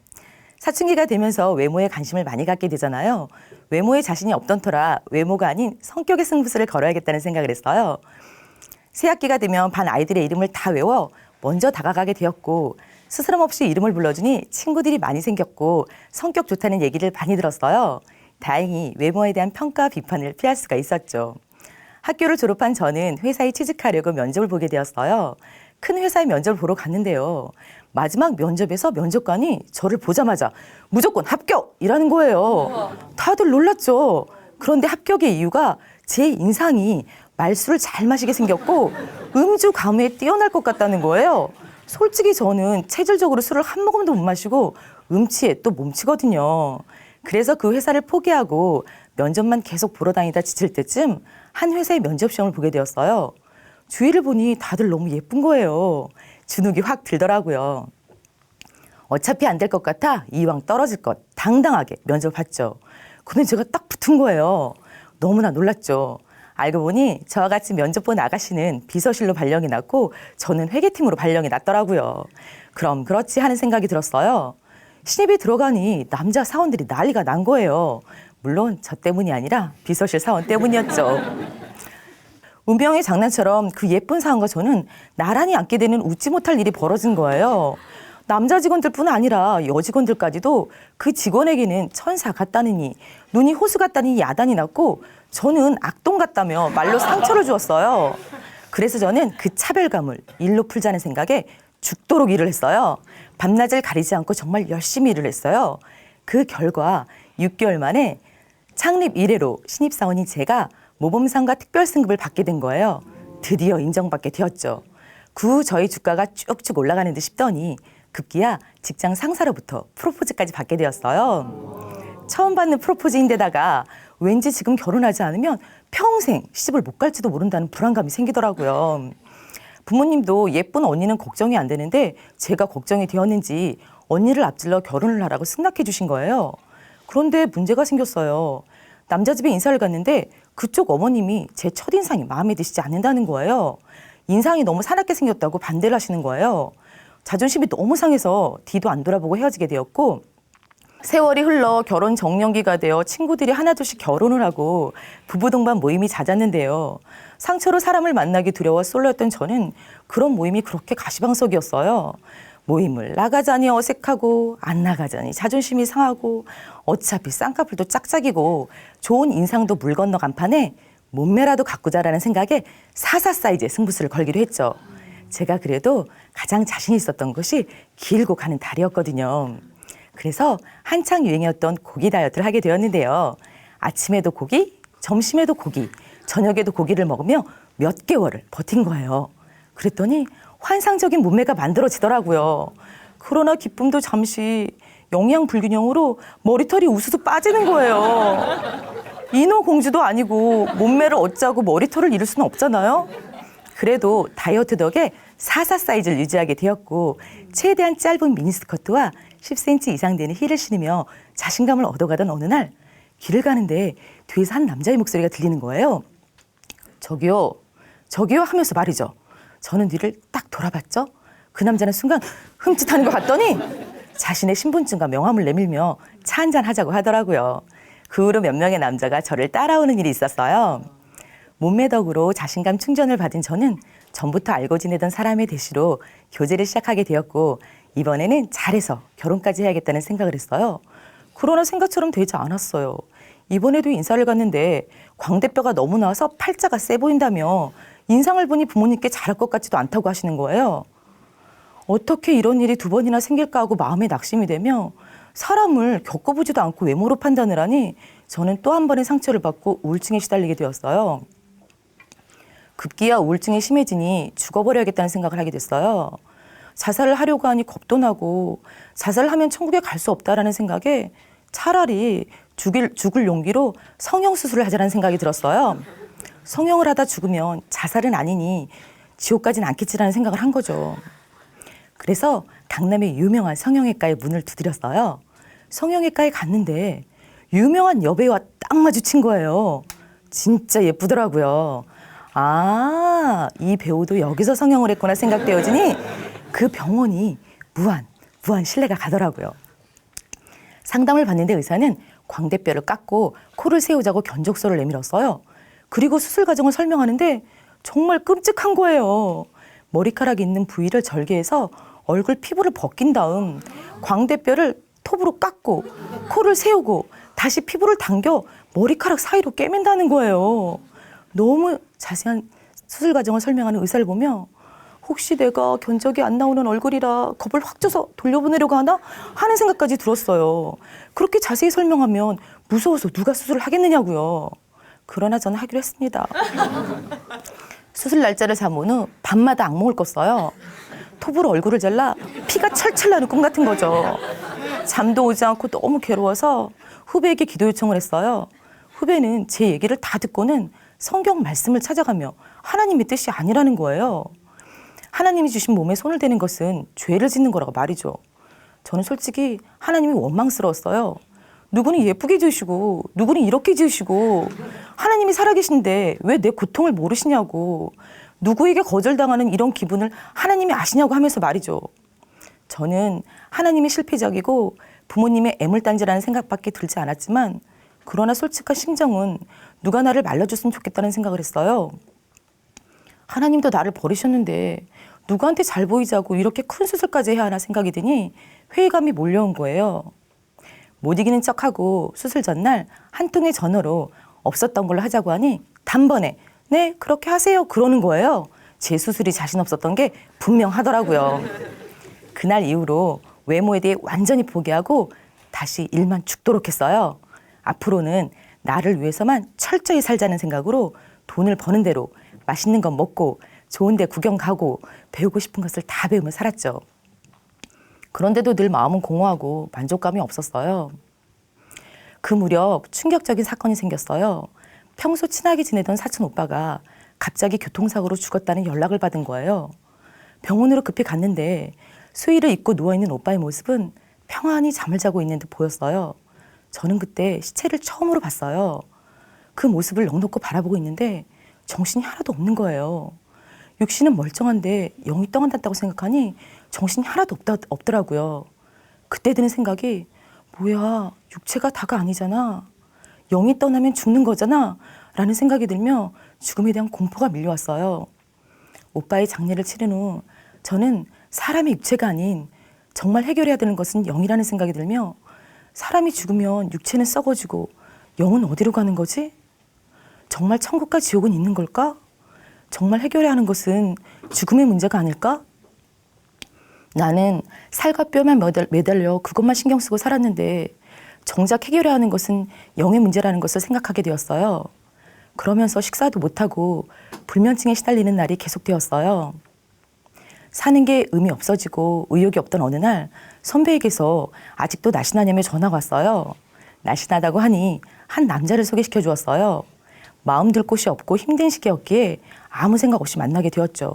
사춘기가 되면서 외모에 관심을 많이 갖게 되잖아요. 외모에 자신이 없던 터라 외모가 아닌 성격의 승부수를 걸어야겠다는 생각을 했어요. 새학기가 되면 반 아이들의 이름을 다 외워 먼저 다가가게 되었고 스스럼 없이 이름을 불러주니 친구들이 많이 생겼고 성격 좋다는 얘기를 많이 들었어요. 다행히 외모에 대한 평가와 비판을 피할 수가 있었죠. 학교를 졸업한 저는 회사에 취직하려고 면접을 보게 되었어요. 큰 회사에 면접을 보러 갔는데요. 마지막 면접에서 면접관이 저를 보자마자 무조건 합격이라는 거예요. 다들 놀랐죠. 그런데 합격의 이유가 제 인상이 말술을 잘 마시게 생겼고 음주 가무에 뛰어날 것 같다는 거예요. 솔직히 저는 체질적으로 술을 한 모금도 못 마시고 음치에 또 몸치거든요. 그래서 그 회사를 포기하고 면접만 계속 보러 다니다 지칠 때쯤 한 회사의 면접 시험을 보게 되었어요. 주위를 보니 다들 너무 예쁜 거예요. 주눅이 확 들더라고요. 어차피 안 될 것 같아 이왕 떨어질 것 당당하게 면접을 봤죠. 근데 제가 딱 붙은 거예요. 너무나 놀랐죠. 알고 보니 저와 같이 면접 본 아가씨는 비서실로 발령이 났고 저는 회계팀으로 발령이 났더라고요. 그럼 그렇지 하는 생각이 들었어요. 신입이 들어가니 남자 사원들이 난리가 난 거예요. 물론 저 때문이 아니라 비서실 사원 때문이었죠. 운명의 장난처럼 그 예쁜 사원과 저는 나란히 앉게 되는 웃지 못할 일이 벌어진 거예요. 남자 직원들뿐 아니라 여직원들까지도 그 직원에게는 천사 같다느니 눈이 호수 같다니 야단이 났고 저는 악동 같다며 말로 상처를 주었어요. 그래서 저는 그 차별감을 일로 풀자는 생각에 죽도록 일을 했어요. 밤낮을 가리지 않고 정말 열심히 일을 했어요. 그 결과 6개월 만에 창립 이래로 신입사원인 제가 모범상과 특별승급을 받게 된 거예요. 드디어 인정받게 되었죠. 그 후 저희 주가가 쭉쭉 올라가는 듯 싶더니 급기야 직장 상사로부터 프로포즈까지 받게 되었어요. 처음 받는 프로포즈인데다가 왠지 지금 결혼하지 않으면 평생 시집을 못 갈지도 모른다는 불안감이 생기더라고요. 부모님도 예쁜 언니는 걱정이 안 되는데 제가 걱정이 되었는지 언니를 앞질러 결혼을 하라고 승낙해 주신 거예요. 그런데 문제가 생겼어요. 남자 집에 인사를 갔는데 그쪽 어머님이 제 첫인상이 마음에 드시지 않는다는 거예요. 인상이 너무 사납게 생겼다고 반대를 하시는 거예요. 자존심이 너무 상해서 뒤도 안 돌아보고 헤어지게 되었고 세월이 흘러 결혼 정년기가 되어 친구들이 하나둘씩 결혼을 하고 부부 동반 모임이 잦았는데요. 상처로 사람을 만나기 두려워 솔로였던 저는 그런 모임이 그렇게 가시방석이었어요. 모임을 나가자니 어색하고 안 나가자니 자존심이 상하고 어차피 쌍꺼풀도 짝짝이고 좋은 인상도 물 건너 간판에 몸매라도 가꾸자라는 생각에 4사 사이즈의 승부수를 걸기로 했죠. 제가 그래도 가장 자신 있었던 것이 길고 가는 다리였거든요. 그래서 한창 유행이었던 고기 다이어트를 하게 되었는데요. 아침에도 고기, 점심에도 고기, 저녁에도 고기를 먹으며 몇 개월을 버틴 거예요. 그랬더니 환상적인 몸매가 만들어지더라고요. 그러나 기쁨도 잠시 영양 불균형으로 머리털이 우수수 빠지는 거예요. 인어공주도 아니고 몸매를 어짜고 머리털을 잃을 수는 없잖아요. 그래도 다이어트 덕에 44 사이즈를 유지하게 되었고 최대한 짧은 미니스커트와 10cm 이상 되는 힐을 신으며 자신감을 얻어가던 어느 날 길을 가는데 뒤에서 한 남자의 목소리가 들리는 거예요. 저기요, 저기요 하면서 말이죠. 저는 뒤를 딱 돌아봤죠. 그 남자는 순간 흠칫하는 것 같더니 자신의 신분증과 명함을 내밀며 차 한잔 하자고 하더라고요. 그 후로 몇 명의 남자가 저를 따라오는 일이 있었어요. 몸매 덕으로 자신감 충전을 받은 저는 전부터 알고 지내던 사람의 대시로 교제를 시작하게 되었고 이번에는 잘해서 결혼까지 해야겠다는 생각을 했어요. 그러나 생각처럼 되지 않았어요. 이번에도 인사를 갔는데 광대뼈가 너무 나와서 팔자가 세 보인다며 인상을 보니 부모님께 잘할 것 같지도 않다고 하시는 거예요. 어떻게 이런 일이 2번이나 생길까 하고 마음에 낙심이 되며 사람을 겪어보지도 않고 외모로 판단을 하니 저는 또 한 번의 상처를 받고 우울증에 시달리게 되었어요. 급기야 우울증이 심해지니 죽어버려야겠다는 생각을 하게 됐어요. 자살을 하려고 하니 겁도 나고 자살을 하면 천국에 갈 수 없다라는 생각에 차라리 죽을 용기로 성형수술을 하자는 생각이 들었어요. 성형을 하다 죽으면 자살은 아니니 지옥 가진 않겠지라는 생각을 한 거죠. 그래서 강남의 유명한 성형외과에 문을 두드렸어요. 성형외과에 갔는데 유명한 여배우와 딱 마주친 거예요. 진짜 예쁘더라고요. 아, 이 배우도 여기서 성형을 했구나 생각되어지니 그 병원이 무한 신뢰가 가더라고요. 상담을 받는데 의사는 광대뼈를 깎고 코를 세우자고 견적서를 내밀었어요. 그리고 수술 과정을 설명하는데 정말 끔찍한 거예요. 머리카락이 있는 부위를 절개해서 얼굴 피부를 벗긴 다음 광대뼈를 톱으로 깎고 코를 세우고 다시 피부를 당겨 머리카락 사이로 꿰맨다는 거예요. 너무 자세한 수술 과정을 설명하는 의사를 보며 혹시 내가 견적이 안 나오는 얼굴이라 겁을 확 줘서 돌려보내려고 하나 하는 생각까지 들었어요. 그렇게 자세히 설명하면 무서워서 누가 수술을 하겠느냐고요. 그러나 저는 하기로 했습니다. 수술 날짜를 잡은 후 밤마다 악몽을 꿨어요. 톱으로 얼굴을 잘라 피가 철철 나는 꿈 같은 거죠. 잠도 오지 않고 너무 괴로워서 후배에게 기도 요청을 했어요. 후배는 제 얘기를 다 듣고는 성경 말씀을 찾아가며 하나님의 뜻이 아니라는 거예요. 하나님이 주신 몸에 손을 대는 것은 죄를 짓는 거라고 말이죠. 저는 솔직히 하나님이 원망스러웠어요. 누구는 예쁘게 지으시고 누구는 이렇게 지으시고 하나님이 살아계신데 왜 내 고통을 모르시냐고 누구에게 거절당하는 이런 기분을 하나님이 아시냐고 하면서 말이죠. 저는 하나님이 실패적이고 부모님의 애물단지라는 생각밖에 들지 않았지만 그러나 솔직한 심정은 누가 나를 말려줬으면 좋겠다는 생각을 했어요. 하나님도 나를 버리셨는데 누구한테 잘 보이자고 이렇게 큰 수술까지 해야 하나 생각이 드니 회의감이 몰려온 거예요. 못 이기는 척하고 수술 전날 한 통의 전화로 없었던 걸로 하자고 하니 단번에 네 그렇게 하세요 그러는 거예요. 제 수술이 자신 없었던 게 분명하더라고요. 그날 이후로 외모에 대해 완전히 포기하고 다시 일만 죽도록 했어요. 앞으로는 나를 위해서만 철저히 살자는 생각으로 돈을 버는 대로 맛있는 건 먹고 좋은 데 구경 가고 배우고 싶은 것을 다 배우며 살았죠. 그런데도 늘 마음은 공허하고 만족감이 없었어요. 그 무렵 충격적인 사건이 생겼어요. 평소 친하게 지내던 사촌 오빠가 갑자기 교통사고로 죽었다는 연락을 받은 거예요. 병원으로 급히 갔는데 수의를 입고 누워있는 오빠의 모습은 평안히 잠을 자고 있는 듯 보였어요. 저는 그때 시체를 처음으로 봤어요. 그 모습을 넋놓고 바라보고 있는데 정신이 하나도 없는 거예요. 육신은 멀쩡한데 영이 떠난다고 생각하니 정신이 하나도 없더라고요. 그때 드는 생각이 뭐야 육체가 다가 아니잖아. 영이 떠나면 죽는 거잖아 라는 생각이 들며 죽음에 대한 공포가 밀려왔어요. 오빠의 장례를 치른 후 저는 사람의 육체가 아닌 정말 해결해야 되는 것은 영이라는 생각이 들며 사람이 죽으면 육체는 썩어지고 영은 어디로 가는 거지? 정말 천국과 지옥은 있는 걸까? 정말 해결해야 하는 것은 죽음의 문제가 아닐까? 나는 살과 뼈만 매달려 그것만 신경 쓰고 살았는데 정작 해결해야 하는 것은 영의 문제라는 것을 생각하게 되었어요. 그러면서 식사도 못하고 불면증에 시달리는 날이 계속되었어요. 사는 게 의미 없어지고 의욕이 없던 어느 날 선배에게서 아직도 날씬하냐며 전화가 왔어요. 날씬하다고 하니 한 남자를 소개시켜 주었어요. 마음 들 곳이 없고 힘든 시기였기에 아무 생각 없이 만나게 되었죠.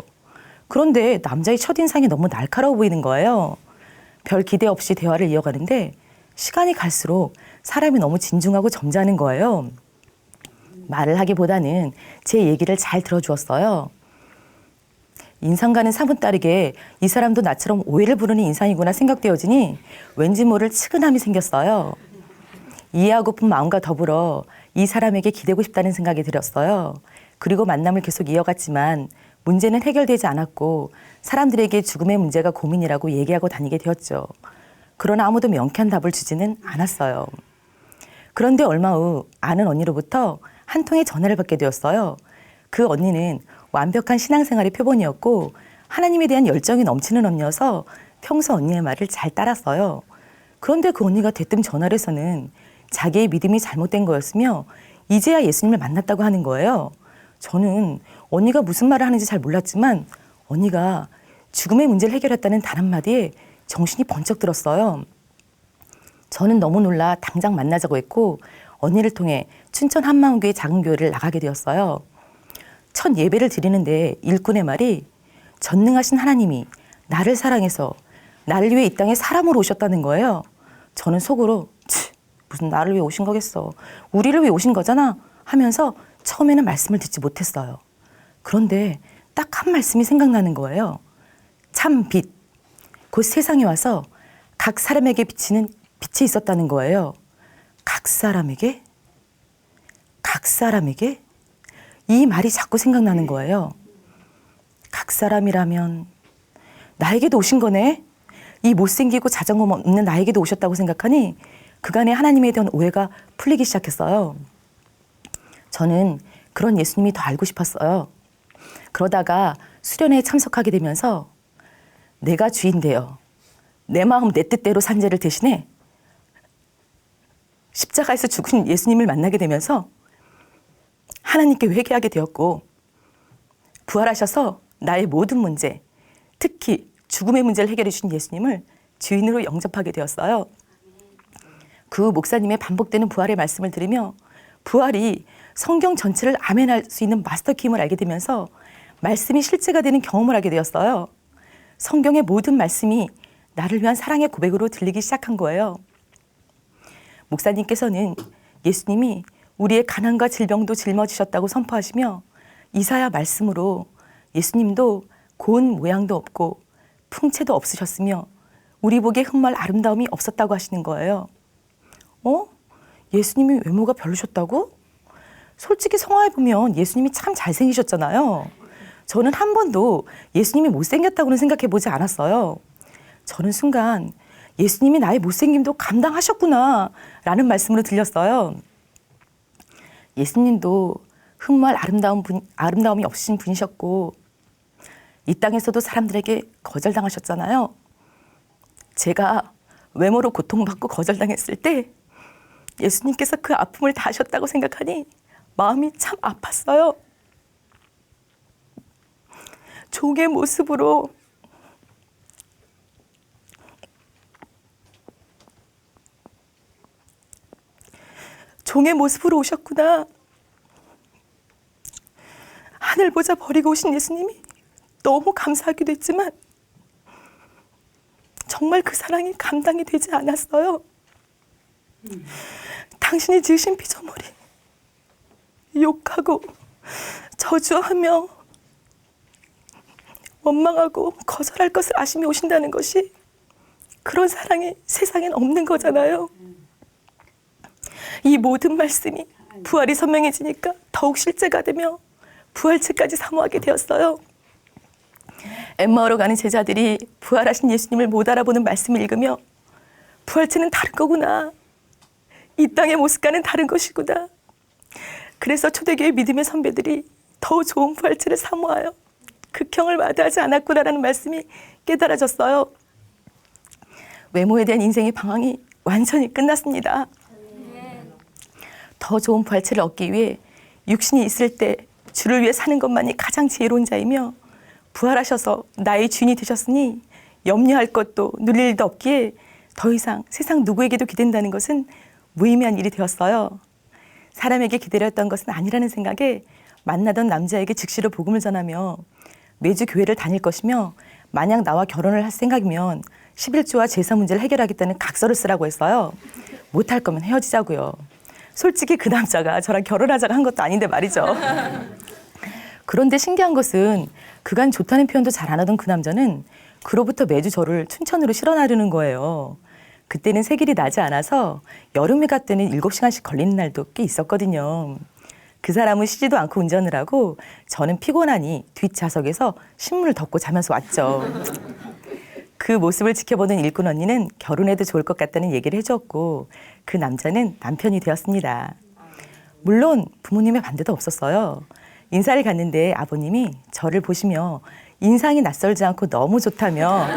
그런데 남자의 첫인상이 너무 날카로워 보이는 거예요. 별 기대 없이 대화를 이어가는데 시간이 갈수록 사람이 너무 진중하고 점잖은 거예요. 말을 하기보다는 제 얘기를 잘 들어주었어요. 인상 가는 사뭇 다르게 이 사람도 나처럼 오해를 부르는 인상이구나 생각되어지니 왠지 모를 측은함이 생겼어요. 이해하고픈 마음과 더불어 이 사람에게 기대고 싶다는 생각이 들었어요. 그리고 만남을 계속 이어갔지만 문제는 해결되지 않았고 사람들에게 죽음의 문제가 고민이라고 얘기하고 다니게 되었죠. 그러나 아무도 명쾌한 답을 주지는 않았어요. 그런데 얼마 후 아는 언니로부터 한 통의 전화를 받게 되었어요. 그 언니는 완벽한 신앙생활의 표본이었고 하나님에 대한 열정이 넘치는 언니여서 평소 언니의 말을 잘 따랐어요. 그런데 그 언니가 대뜸 전화를 해서는 자기의 믿음이 잘못된 거였으며 이제야 예수님을 만났다고 하는 거예요. 저는 언니가 무슨 말을 하는지 잘 몰랐지만 언니가 죽음의 문제를 해결했다는 단 한마디에 정신이 번쩍 들었어요. 저는 너무 놀라 당장 만나자고 했고 언니를 통해 춘천 한마음교회 작은 교회를 나가게 되었어요. 첫 예배를 드리는데 일꾼의 말이 전능하신 하나님이 나를 사랑해서 나를 위해 이 땅에 사람으로 오셨다는 거예요. 저는 속으로 무슨 나를 위해 오신 거겠어. 우리를 위해 오신 거잖아 하면서 처음에는 말씀을 듣지 못했어요. 그런데 딱 한 말씀이 생각나는 거예요. 참 빛, 곧 세상에 와서 각 사람에게 비치는 빛이 있었다는 거예요. 각 사람에게? 각 사람에게? 이 말이 자꾸 생각나는 거예요. 각 사람이라면 나에게도 오신 거네? 이 못생기고 자전거 없는 나에게도 오셨다고 생각하니 그간의 하나님에 대한 오해가 풀리기 시작했어요. 저는 그런 예수님이 더 알고 싶었어요. 그러다가 수련회에 참석하게 되면서 내가 주인 되어 내 마음 내 뜻대로 산 죄를 대신해 십자가에서 죽으신 예수님을 만나게 되면서 하나님께 회개하게 되었고 부활하셔서 나의 모든 문제, 특히 죽음의 문제를 해결해 주신 예수님을 주인으로 영접하게 되었어요. 그 목사님의 반복되는 부활의 말씀을 들으며 부활이 성경 전체를 아멘할 수 있는 마스터 키임을 알게 되면서 말씀이 실제가 되는 경험을 하게 되었어요. 성경의 모든 말씀이 나를 위한 사랑의 고백으로 들리기 시작한 거예요. 목사님께서는 예수님이 우리의 가난과 질병도 짊어지셨다고 선포하시며 이사야 말씀으로 예수님도 고운 모양도 없고 풍채도 없으셨으며 우리 보기에 흠말 아름다움이 없었다고 하시는 거예요. 예수님이 외모가 별로셨다고? 솔직히 성화에 보면 예수님이 참 잘생기셨잖아요. 저는 한 번도 예수님이 못생겼다고는 생각해 보지 않았어요. 저는 순간 예수님이 나의 못생김도 감당하셨구나 라는 말씀으로 들렸어요. 예수님도 흠말 아름다움이 없으신 분이셨고 이 땅에서도 사람들에게 거절당하셨잖아요. 제가 외모로 고통받고 거절당했을 때 예수님께서 그 아픔을 다 하셨다고 생각하니 마음이 참 아팠어요. 종의 모습으로 오셨구나. 하늘 보자 버리고 오신 예수님이 너무 감사하기도 했지만 정말 그 사랑이 감당이 되지 않았어요. 당신이 지으신 피조물이 욕하고 저주하며 원망하고 거절할 것을 아시며 오신다는 것이 그런 사랑이 세상엔 없는 거잖아요. 이 모든 말씀이 부활이 선명해지니까 더욱 실제가 되며 부활체까지 사모하게 되었어요. 엠마오로 가는 제자들이 부활하신 예수님을 못 알아보는 말씀을 읽으며 부활체는 다른 거구나. 이 땅의 모습과는 다른 것이구나. 그래서 초대교회 믿음의 선배들이 더 좋은 부활체를 사모하여 극형을 마다하지 않았구나라는 말씀이 깨달아졌어요. 외모에 대한 인생의 방황이 완전히 끝났습니다. 더 좋은 부활체를 얻기 위해 육신이 있을 때 주를 위해 사는 것만이 가장 지혜로운 자이며 부활하셔서 나의 주인이 되셨으니 염려할 것도 누릴 일도 없기에 더 이상 세상 누구에게도 기댄다는 것은 무의미한 일이 되었어요. 사람에게 기대려 했던 것은 아니라는 생각에 만나던 남자에게 즉시로 복음을 전하며 매주 교회를 다닐 것이며 만약 나와 결혼을 할 생각이면 11조와 제사 문제를 해결하겠다는 각서를 쓰라고 했어요. 못할 거면 헤어지자고요. 솔직히 그 남자가 저랑 결혼하자고 한 것도 아닌데 말이죠. 그런데 신기한 것은 그간 좋다는 표현도 잘 안 하던 그 남자는 그로부터 매주 저를 춘천으로 실어 나르는 거예요. 그때는 새길이 나지 않아서 여름에 갈 때는 7시간씩 걸리는 날도 꽤 있었거든요. 그 사람은 쉬지도 않고 운전을 하고 저는 피곤하니 뒷좌석에서 신문을 덮고 자면서 왔죠. 그 모습을 지켜보는 일꾼 언니는 결혼해도 좋을 것 같다는 얘기를 해주었고 그 남자는 남편이 되었습니다. 물론 부모님의 반대도 없었어요. 인사를 갔는데 아버님이 저를 보시며 인상이 낯설지 않고 너무 좋다며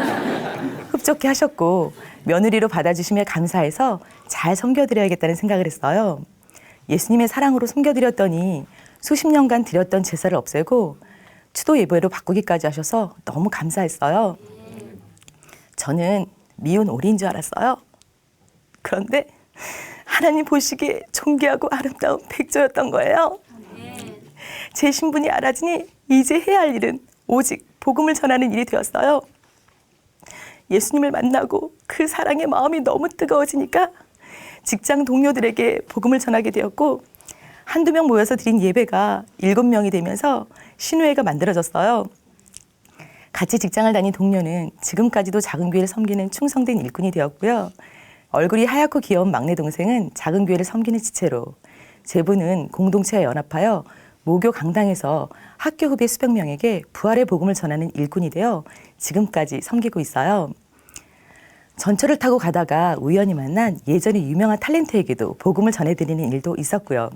흡족해 하셨고 며느리로 받아주시며 감사해서 잘 섬겨드려야겠다는 생각을 했어요. 예수님의 사랑으로 섬겨드렸더니 수십 년간 드렸던 제사를 없애고 추도 예배로 바꾸기까지 하셔서 너무 감사했어요. 저는 미운 오리인 줄 알았어요. 그런데 하나님 보시기에 존귀하고 아름다운 백조였던 거예요. 제 신분이 알아지니 이제 해야 할 일은 오직 복음을 전하는 일이 되었어요. 예수님을 만나고 그 사랑의 마음이 너무 뜨거워지니까 직장 동료들에게 복음을 전하게 되었고 한두 명 모여서 드린 예배가 7명이 되면서 신우회가 만들어졌어요. 같이 직장을 다닌 동료는 지금까지도 작은 교회를 섬기는 충성된 일꾼이 되었고요. 얼굴이 하얗고 귀여운 막내 동생은 작은 교회를 섬기는 지체로, 제부는 공동체와 연합하여 모교 강당에서 학교 후배 수백 명에게 부활의 복음을 전하는 일꾼이 되어 지금까지 섬기고 있어요. 전철을 타고 가다가 우연히 만난 예전에 유명한 탤런트에게도 복음을 전해드리는 일도 있었고요.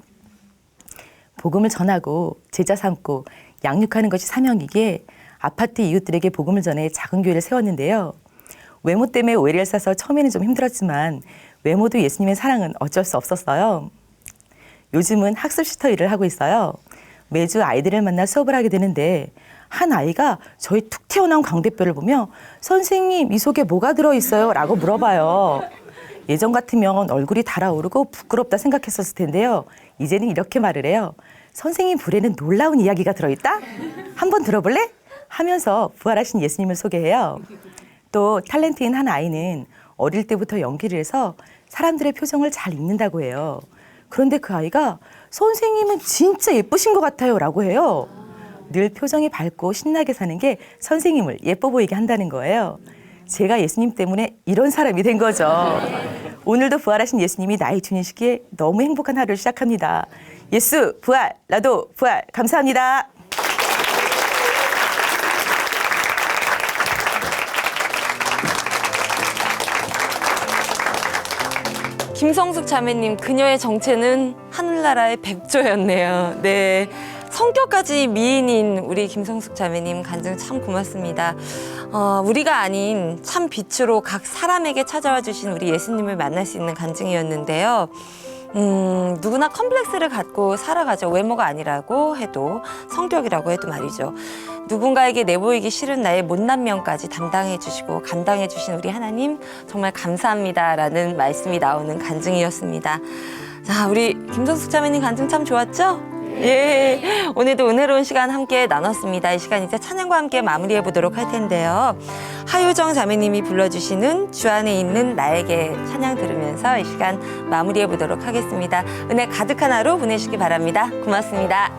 복음을 전하고 제자 삼고 양육하는 것이 사명이기에 아파트 이웃들에게 복음을 전해 작은 교회를 세웠는데요. 외모 때문에 오해를 사서 처음에는 좀 힘들었지만 외모도 예수님의 사랑은 어쩔 수 없었어요. 요즘은 학습 슈터 일을 하고 있어요. 매주 아이들을 만나 수업을 하게 되는데 한 아이가 저희 툭 튀어나온 광대뼈를 보며 선생님 이 속에 뭐가 들어있어요? 라고 물어봐요. 예전 같으면 얼굴이 달아오르고 부끄럽다 생각했었을 텐데요. 이제는 이렇게 말을 해요. 선생님 불에는 놀라운 이야기가 들어있다? 한번 들어볼래? 하면서 부활하신 예수님을 소개해요. 또 탤런트인 한 아이는 어릴 때부터 연기를 해서 사람들의 표정을 잘 읽는다고 해요. 그런데 그 아이가 선생님은 진짜 예쁘신 것 같아요 라고 해요. 늘 표정이 밝고 신나게 사는 게 선생님을 예뻐 보이게 한다는 거예요. 제가 예수님 때문에 이런 사람이 된 거죠. 오늘도 부활하신 예수님이 나의 주님이시기에 너무 행복한 하루를 시작합니다. 예수 부활, 나도 부활. 감사합니다. 김성숙 자매님, 그녀의 정체는 하늘나라의 백조였네요. 네. 성격까지 미인인 우리 김성숙 자매님 간증 참 고맙습니다. 우리가 아닌 참 빛으로 각 사람에게 찾아와 주신 우리 예수님을 만날 수 있는 간증이었는데요. 누구나 컴플렉스를 갖고 살아가죠. 외모가 아니라고 해도, 성격이라고 해도 말이죠. 누군가에게 내보이기 싫은 나의 못난 면까지 담당해 주시고 감당해 주신 우리 하나님 정말 감사합니다라는 말씀이 나오는 간증이었습니다. 자, 우리 김성숙 자매님 간증 참 좋았죠? 예, 오늘도 은혜로운 시간 함께 나눴습니다. 이 시간 이제 찬양과 함께 마무리해 보도록 할 텐데요. 하효정 자매님이 불러주시는 주 안에 있는 나에게 찬양 들으면서 이 시간 마무리해 보도록 하겠습니다. 은혜 가득한 하루 보내시기 바랍니다. 고맙습니다.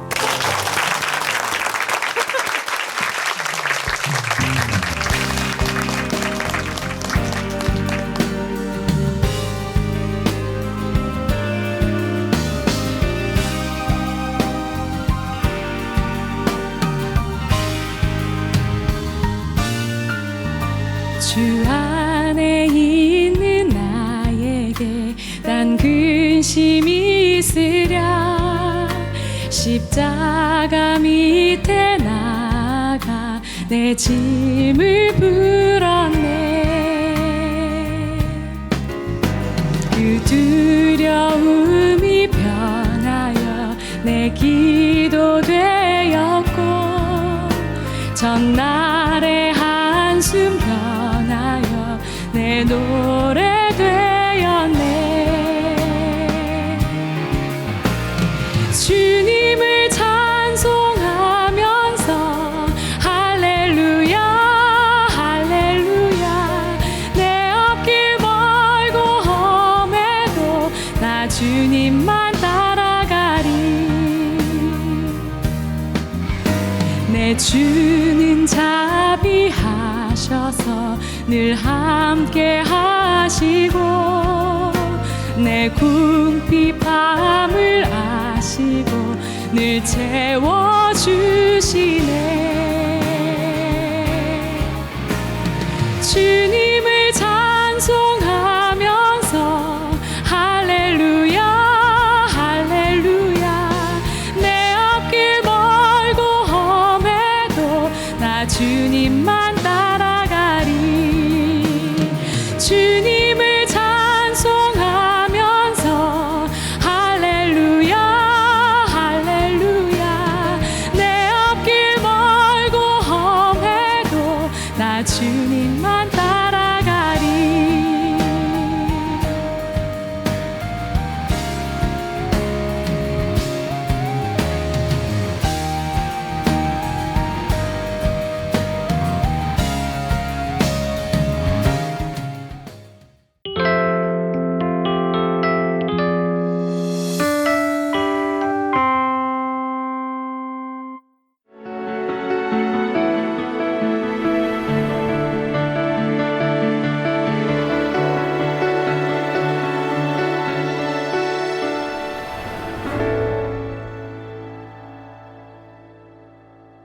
주 안에 있는 나에게 난 근심이 있으랴. 십자가 밑에 나가 내 짐을 풀었네. 그 두려움이 변하여 내 기도 되었고 전날의 한숨 변하여 내 노래 되었네. 주님을 찬송하면서 할렐루야 내 주는 자비하셔서 늘 함께 하시고 내 궁핍 밤을 아시고 늘 채워주시네. 주님을 찬송하면서 할렐루야 할렐루야. 내 앞길 멀고 험해도 나 주님만